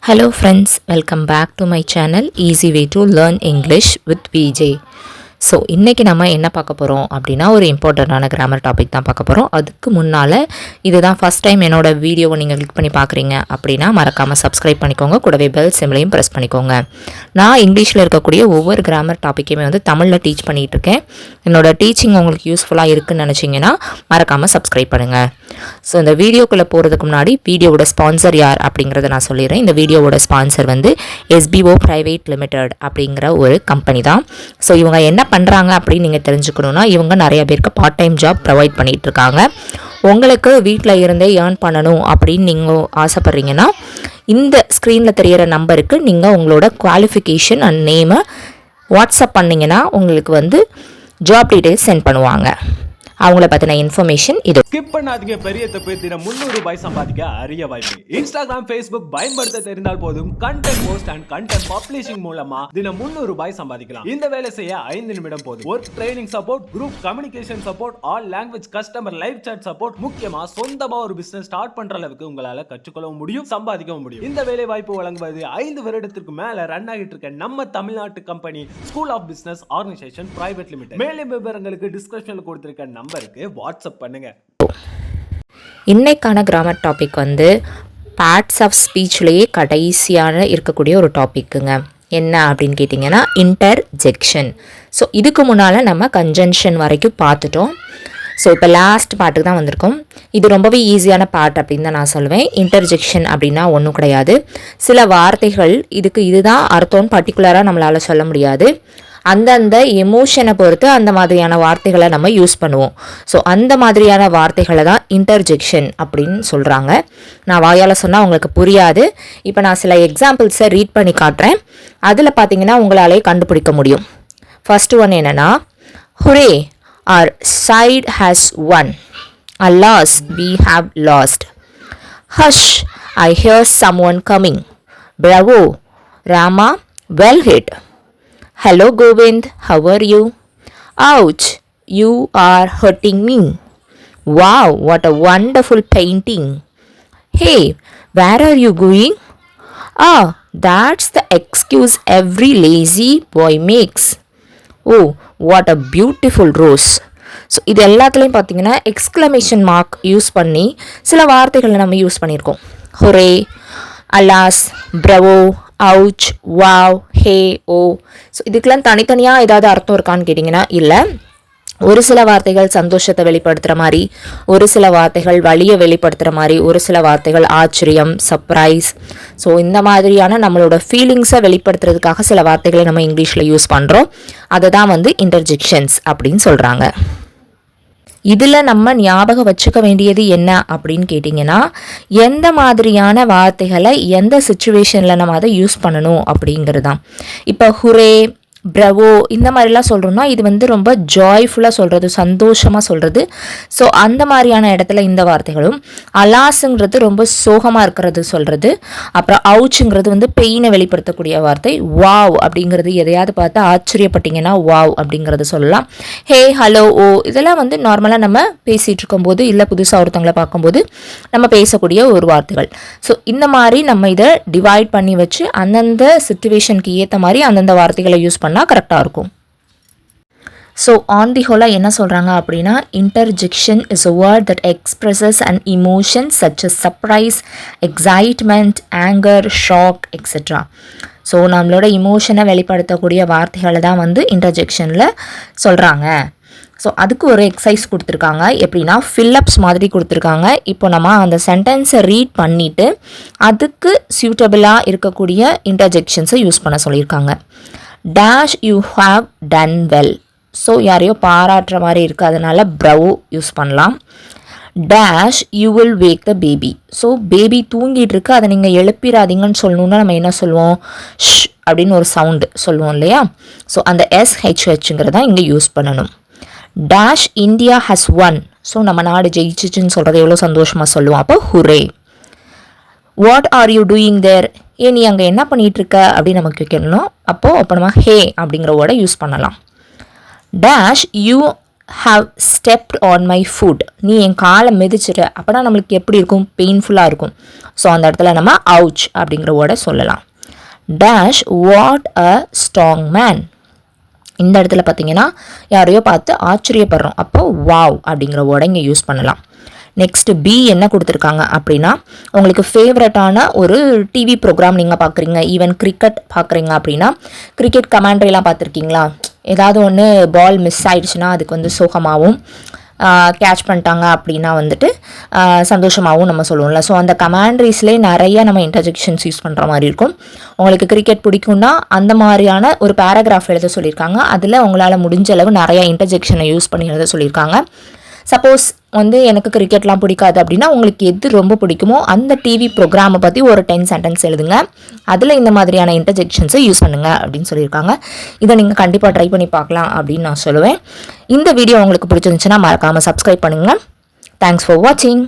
Hello friends, welcome back to my channel Easy Way to Learn English with VJ. So இன்றைக்கி நம்ம என்ன பார்க்க போகிறோம் அப்படின்னா ஒரு இம்பார்ட்டண்ட்டான கிராமர் டாபிக் தான் பார்க்க போகிறோம். அதுக்கு முன்னால் இதுதான் ஃபஸ்ட் டைம் என்னோடய வீடியோவை நீங்கள் கிளிக் பண்ணி பார்க்குறீங்க அப்படின்னா மறக்காமல் சப்ஸ்கிரைப் பண்ணிக்கோங்க, கூடவே பெல் சிம்லையும் ப்ரெஸ் பண்ணிக்கோங்க. நான் இங்கிலீஷில் இருக்கக்கூடிய ஒவ்வொரு கிராமர் டாப்பிக்கையுமே வந்து தமிழில் டீச் பண்ணிகிட்ருக்கேன். என்னோடய டீச்சிங் உங்களுக்கு யூஸ்ஃபுல்லாக இருக்குதுன்னு நினச்சிங்கன்னா மறக்காமல் சப்ஸ்கிரைப் பண்ணுங்கள். ஸோ இந்த வீடியோக்குள்ளே போகிறதுக்கு முன்னாடி வீடியோவோட ஸ்பான்சர் யார் அப்படிங்கிறத நான் சொல்லிடுறேன். இந்த வீடியோவோட ஸ்பான்சர் வந்து SBO Private Limited அப்படிங்கிற ஒரு கம்பெனி தான். ஸோ இவங்க என்ன பண்ணுறாங்க அப்படின்னு நீங்கள் தெரிஞ்சுக்கணுன்னா, இவங்க நிறைய பேருக்கு பார்ட் டைம் ஜாப் ப்ரொவைட் பண்ணிகிட்ருக்காங்க. உங்களுக்கு வீட்டில் இருந்தே ஏர்ன் பண்ணணும் அப்படின்னு நீங்கள் ஆசைப்பட்றீங்கன்னா இந்த ஸ்க்ரீனில் தெரிகிற நம்பருக்கு நீங்கள் உங்களோட குவாலிஃபிகேஷன் அண்ட் நேமை வாட்ஸ்அப் பண்ணிங்கன்னா உங்களுக்கு வந்து ஜாப் டீட்டெயில்ஸ் சென்ட் பண்ணுவாங்க. அவங்கள பற்றின இன்ஃபர்மேஷன் இது. ஸ்கிப் பண்ணாதீங்க. பெரிய தப்பு. தினம் 300 ரூபாய் சம்பாதிக்க அரிய வாய்ப்பு. இன்ஸ்டாகிராம், ஃபேஸ்புக் பயன்படுத்த தெரிந்தால் போதும் content post and content publishing மூலமா தினம் 300 ரூபாய் சம்பாதிக்கலாம். இந்த வேலை செய்ய 5 நிமிடம் போதும். Work training support, group communication support, all language customer live chat support, முக்கியமா சொந்தமா ஒரு பிசினஸ் ஸ்டார்ட் பண்ற அளவுக்கு உங்களால கற்றுக்கொள்ளவும் முடியும், சம்பாதிக்கவும் முடியும். இந்த வேலை வாய்ப்பு வழங்குவது 5 வருடத்திற்கு மேல ரன் ஆகிட்டு இருக்க நம்ம தமிழ்நாட்டு company school of business organisation private limited. மேலும் விவரங்களுக்கு டிஸ்கிரிப்ஷன்ல கொடுத்திருக்க நம்பருக்கு வாட்ஸ்அப் பண்ணுங்க. இன்னைக்கான கிராமர் டாபிக் வந்து பார்ட்ஸ் ஆஃப் ஸ்பீச்லேயே கடைசியான இருக்கக்கூடிய ஒரு டாபிக்குங்க. என்ன அப்படின்னு கேட்டிங்கன்னா இன்டர்ஜெக்ஷன். ஸோ இதுக்கு முன்னால் நம்ம கன்ஜங்ஷன் வரைக்கும் பார்த்துட்டோம். ஸோ இப்போ லாஸ்ட் பார்ட்டுக்கு தான் வந்திருக்கோம். இது ரொம்பவே ஈஸியான பார்ட் அப்படின்னு தான் நான் சொல்லுவேன். இன்டர்ஜெக்ஷன் அப்படின்னா ஒன்றும் கிடையாது. சில வார்த்தைகள் இதுதான் அர்த்தம்னு பர்டிகுலராக நம்மளால் சொல்ல முடியாது. அந்தந்த எமோஷனை பொறுத்து அந்த மாதிரியான வார்த்தைகளை நம்ம யூஸ் பண்ணுவோம். ஸோ அந்த மாதிரியான வார்த்தைகளை தான் இன்டர்ஜெக்ஷன் அப்படின்னு சொல்கிறாங்க. நான் வாயால் சொன்னால் உங்களுக்கு புரியாது. இப்போ நான் சில எக்ஸாம்பிள்ஸை ரீட் பண்ணி காட்டுறேன். அதில் பார்த்தீங்கன்னா உங்களாலே கண்டுபிடிக்க முடியும். ஃபர்ஸ்ட் ஒன் என்னென்னா, ஹுரே our side has won, alas we have lost, hush I hear someone coming, bravo Rama, well hit, hello Govind, how are you, ouch you are hurting me, wow what a wonderful painting, hey where are you going, ah that's the excuse every lazy boy makes, oh what a beautiful rose. So இது எல்லாத்துலேயும் பார்த்தீங்கன்னா exclamation mark use பண்ணி சில வார்த்தைகளை நம்ம use பண்ணியிருக்கோம். ஹொரே, alas, பிரவோ, ouch, wow, ஹே, ஓ. So இதுக்கெல்லாம் தனித்தனியாக ஏதாவது அர்த்தம் இருக்கான்னு கேட்டிங்கன்னா இல்லை. ஒரு சில வார்த்தைகள் சந்தோஷத்தை வெளிப்படுத்துகிற மாதிரி, ஒரு சில வார்த்தைகள் வலியை வெளிப்படுத்துகிற மாதிரி, ஒரு சில வார்த்தைகள் ஆச்சரியம், சர்ப்ரைஸ். ஸோ இந்த மாதிரியான நம்மளோட ஃபீலிங்ஸை வெளிப்படுத்துறதுக்காக சில வார்த்தைகளை நம்ம இங்கிலீஷில் யூஸ் பண்ணுறோம். அதை தான் வந்து இன்டர்ஜெக்ஷன்ஸ் அப்படின்னு சொல்கிறாங்க. இதில் நம்ம ஞாபகம் வச்சுக்க வேண்டியது என்ன அப்படின்னு கேட்டிங்கன்னா, எந்த மாதிரியான வார்த்தைகளை எந்த சுச்சுவேஷனில் நம்ம அதை யூஸ் பண்ணணும் அப்படிங்கிறது தான். இப்போ ஹுரே, பிரவோ இந்த மாதிரிலாம் சொல்கிறோம்னா இது வந்து ரொம்ப ஜாய்ஃபுல்லாக சொல்கிறது, சந்தோஷமாக சொல்கிறது. ஸோ அந்த மாதிரியான இடத்துல இந்த வார்த்தைகளும், அலாஸுங்கிறது ரொம்ப சோகமாக இருக்கிறது சொல்கிறது, அப்புறம் அவுச்சுங்கிறது வந்து பெயினை வெளிப்படுத்தக்கூடிய வார்த்தை, வாவ் அப்படிங்கிறது எதையாவது பார்த்து ஆச்சரியப்பட்டீங்கன்னா வாவ் அப்படிங்கிறது சொல்லலாம். ஹே, ஹலோ, ஓ இதெல்லாம் வந்து நார்மலாக நம்ம பேசிகிட்டு இருக்கும்போது இல்லை புதுசாக ஒருத்தவங்களை பார்க்கும்போது நம்ம பேசக்கூடிய ஒரு வார்த்தைகள். ஸோ இந்த மாதிரி நம்ம இதை டிவைட் பண்ணி வச்சு அந்தந்த சிச்சுவேஷனுக்கு ஏற்ற மாதிரி அந்தந்த வார்த்தைகளை யூஸ் பண்ணால் கரெக்டாக இருக்கும். ஸோ ஆன் தி ஹோலாக என்ன சொல்கிறாங்க அப்படின்னா, interjection is a word that expresses and emotions such as surprise, excitement, anger, shock etcetera. So நம்மளோட இமோஷனை வெளிப்படுத்தக்கூடிய வார்த்தைகளை தான் வந்து இன்டர்ஜெக்ஷனில் சொல்கிறாங்க. ஸோ அதுக்கு ஒரு எக்ஸசைஸ் கொடுத்துருக்காங்க. எப்படின்னா ஃபில்லப்ஸ் மாதிரி கொடுத்துருக்காங்க. இப்போ நம்ம அந்த சென்டென்ஸை ரீட் பண்ணிவிட்டு அதுக்கு சூட்டபிளாக இருக்கக்கூடிய இன்டர்ஜெக்ஷன்ஸை யூஸ் பண்ண சொல்லியிருக்காங்க. Dash you have done well. So யாரையோ பாராட்டுற மாதிரி இருக்குது, அதனால் ப்ரவோ யூஸ் பண்ணலாம். Dash you will wake the baby. So baby தூங்கிட்டு இருக்கு, அதை நீங்கள் எழுப்பிடாதீங்கன்னு சொல்லணுன்னா நம்ம என்ன சொல்லுவோம், ஷ் அப்படின்னு ஒரு சவுண்டு சொல்லுவோம் இல்லையா. ஸோ அந்த SHHங்கிறத இங்கே யூஸ் பண்ணணும். Dash India has won. So நம்ம நாடு ஜெயிச்சிச்சுன்னு சொல்கிறது எவ்வளோ சந்தோஷமாக சொல்லுவோம். அப்போ hooray. What are you doing there. நீ அங்கே என்ன பண்ணிகிட்ருக்க அப்படின்னு நமக்கு கேட்கணும். அப்போ நம்ம ஹே அப்படிங்கிற வேர்டை யூஸ் பண்ணலாம். Dash you have stepped on my foot. நீ என் காலை மிதிச்சிட்ட. அப்போனா நம்மளுக்கு எப்படி இருக்கும்? பெயின்ஃபுல்லாக இருக்கும். ஸோ அந்த இடத்துல நம்ம ouch அப்படிங்கிற வேர்டை சொல்லலாம். dash what a strong man. இந்த இடத்துல பார்த்தீங்கன்னா யாரையோ பார்த்து ஆச்சரியப்படுறோம். அப்போ வாவ் அப்படிங்கிற வேர்டை இங்கே யூஸ் பண்ணலாம். நெக்ஸ்ட் பி என்ன கொடுத்துருக்காங்க அப்படின்னா, உங்களுக்கு ஃபேவரட்டான ஒரு டிவி ப்ரோக்ராம் நீங்கள் பார்க்குறீங்க, ஈவன் கிரிக்கெட் பார்க்குறீங்க அப்படின்னா, கிரிக்கெட் கமெண்ட்ரிலாம் பார்த்துருக்கீங்களா? ஏதாவது ஒன்று பால் மிஸ் ஆயிடுச்சுன்னா அதுக்கு வந்து சோகமாகவும், கேட்ச் பண்ணிட்டாங்க அப்படின்னா வந்துட்டு சந்தோஷமாகவும் நம்ம சொல்லுவோம்ல. ஸோ அந்த கமெண்ட்ரிஸ்லேயே நிறைய நம்ம இன்டர்ஜெக்ஷன்ஸ் யூஸ் பண்ணுற மாதிரி இருக்கும். உங்களுக்கு கிரிக்கெட் பிடிக்கும்னா அந்த மாதிரியான ஒரு பேராகிராஃப் எழுத சொல்லியிருக்காங்க. அதில் உங்களால் முடிஞ்ச அளவு நிறைய இன்டர்ஜெக்ஷனை யூஸ் பண்ணி எழுத சொல்லியிருக்காங்க. சப்போஸ் வந்து எனக்கு கிரிக்கெட்லாம் பிடிக்காது அப்படின்னா உங்களுக்கு எது ரொம்ப பிடிக்குமோ அந்த டிவி ப்ரோக்ராமை பற்றி ஒரு 10 சென்டென்ஸ் எழுதுங்க. அதில் இந்த மாதிரியான இன்டர்ஜெக்ஷன்ஸை யூஸ் பண்ணுங்க அப்படின்னு சொல்லியிருக்காங்க. இதை நீங்கள் கண்டிப்பாக ட்ரை பண்ணி பார்க்கலாம் அப்படின்னு நான் சொல்லுவேன். இந்த வீடியோ உங்களுக்கு பிடிச்சிருந்துச்சுன்னா மறக்காமல் சப்ஸ்கிரைப் பண்ணுங்கள். தேங்க்ஸ் ஃபார் வாட்சிங்.